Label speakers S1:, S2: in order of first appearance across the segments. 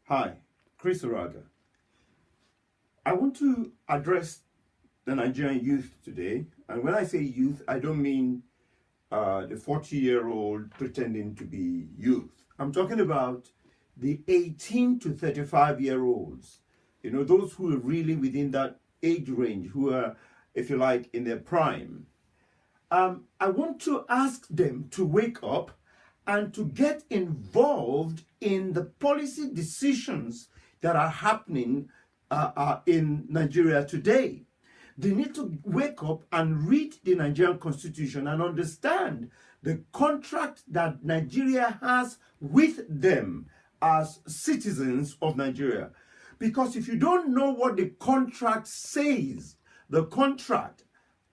S1: Hi, Chris Oraga. I want to address the Nigerian youth today. And when I say youth, I don't mean the 40-year-old pretending to be youth. I'm talking about the 18 to 35-year-olds. You know, those who are really within that age range, who are, if you like, in their prime. I want to ask them to wake up and to get involved in the policy decisions that are happening in Nigeria today. They need to wake up and read the Nigerian Constitution and understand the contract that Nigeria has with them as citizens of Nigeria. Because if you don't know what the contract says, the contract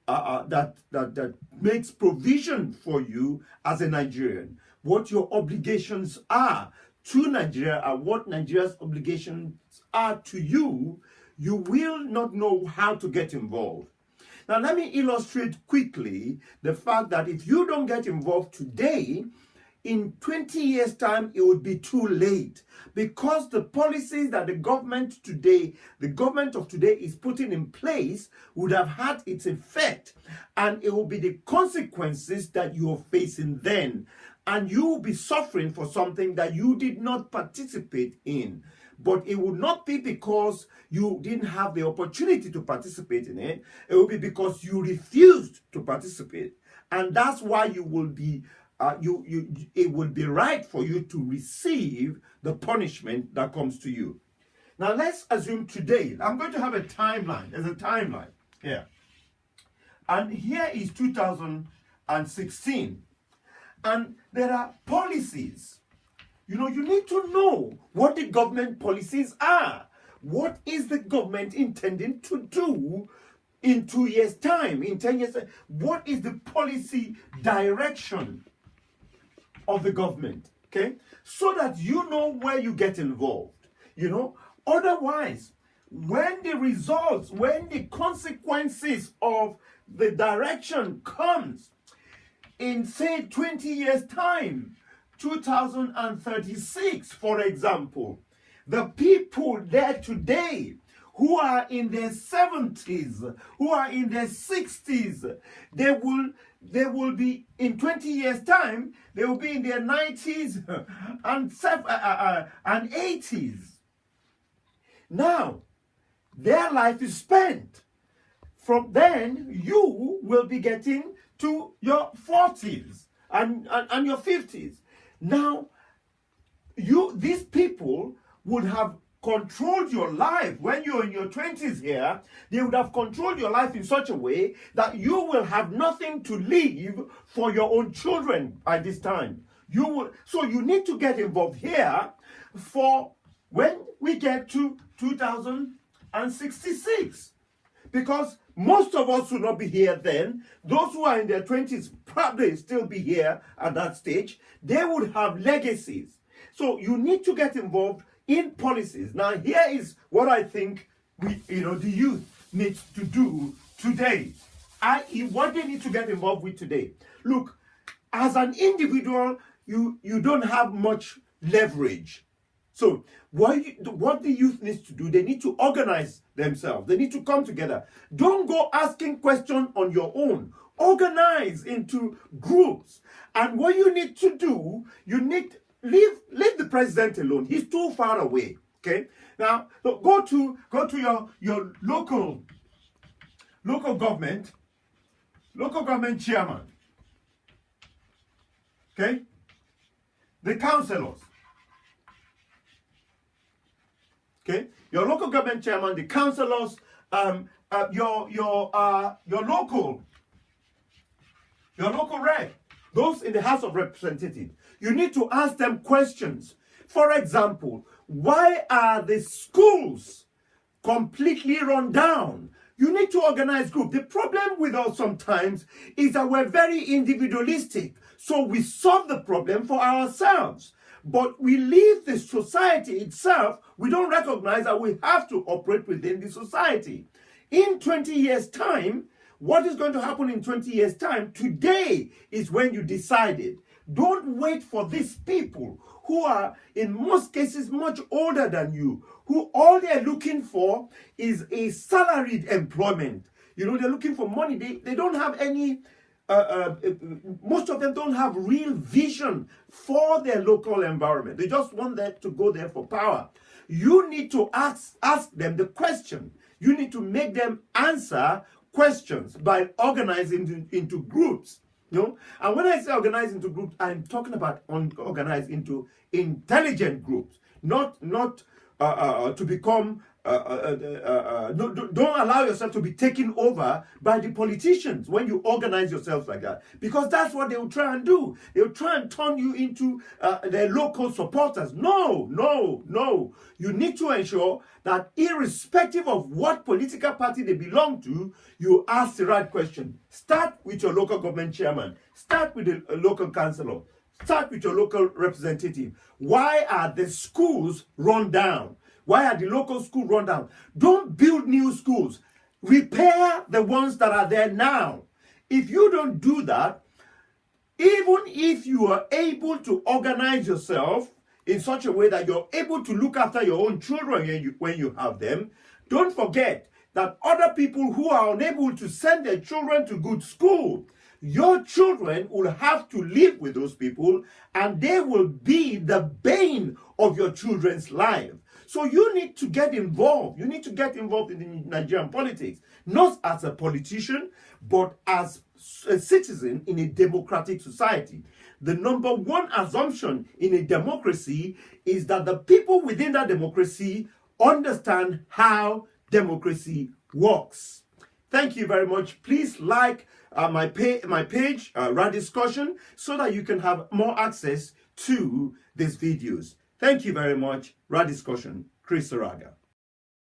S1: that makes provision for you as a Nigerian, what your obligations are to Nigeria and what Nigeria's obligations are to you, you will not know how to get involved. Now, let me illustrate quickly the fact that if you don't get involved today, in 20 years' time, it would be too late, because the policies that the government of today is putting in place would have had its effect, and it will be the consequences that you are facing then, and you will be suffering for something that you did not participate in. But it would not be because you didn't have the opportunity to participate in it. It will be because you refused to participate, and that's why you will be it would be right for you to receive the punishment that comes to you. Now, let's assume today, I'm going to have a timeline. There's a timeline here. And here is 2016. And there are policies. You know, you need to know what the government policies are. What is the government intending to do in 2 years' time, in 10 years' time? What is the policy direction of the government, okay? So that you know where you get involved, you know? Otherwise, when the consequences of the direction comes in, say, 20 years' time, 2036, for example, the people there today who are in their 70s, who are in their 60s, they will be, in 20 years' time, they will be in their 90s and 80s. Now, their life is spent. From then, you will be getting to your 40s and your 50s. Now, these people would have controlled your life when you're in your 20s here. They would have controlled your life in such a way that you will have nothing to leave for your own children by this time. So you need to get involved here for when we get to 2066. Because most of us will not be here then. Those who are in their 20s probably still be here at that stage. They would have legacies. So you need to get involved in policies. Now, here is what I think the youth needs to do today. What they need to get involved with today. Look, as an individual, you don't have much leverage. So what the youth needs to do, they need to organize themselves. They need to come together. Don't go asking questions on your own. Organize into groups. And what you need to do, leave the president alone. He's too far away. Okay. Now go to your local government chairman. Okay. The councillors. Okay. Your local government chairman, the councillors, your local rep, those in the House of Representatives. You need to ask them questions. For example, why are the schools completely run down? You need to organize groups. The problem with us sometimes is that we're very individualistic. So we solve the problem for ourselves. But we leave the society itself. We don't recognize that we have to operate within the society. In 20 years' time, what is going to happen in 20 years' time? Today is when you decide it. Don't wait for these people who are in most cases much older than you, who all they're looking for is a salaried employment. You know, they're looking for money. They don't have any, most of them don't have real vision for their local environment. They just want them to go there for power. You need to ask them the question. You need to make them answer questions by organizing into groups. You know? And when I say organize into groups, I'm talking about organize into intelligent groups, not to become don't allow yourself to be taken over by the politicians when you organize yourselves like that, because that's what they will try and do. They will try and turn you into their local supporters. No. You need to ensure that irrespective of what political party they belong to, you ask the right question. Start with your local government chairman. Start with the local councillor. Start with your local representative. Why are the schools run down? Why are the local schools run down? Don't build new schools. Repair the ones that are there now. If you don't do that, even if you are able to organize yourself in such a way that you're able to look after your own children when you have them, don't forget that other people who are unable to send their children to good school, your children will have to live with those people, and they will be the bane of your children's life. So you need to get involved. You need to get involved in the Nigerian politics, not as a politician, but as a citizen in a democratic society. The number one assumption in a democracy is that the people within that democracy understand how democracy works. Thank you very much. Please like my page, Rad Discussion, so that you can have more access to these videos. Thank you very much. Rad Discussion, Chris Saraga.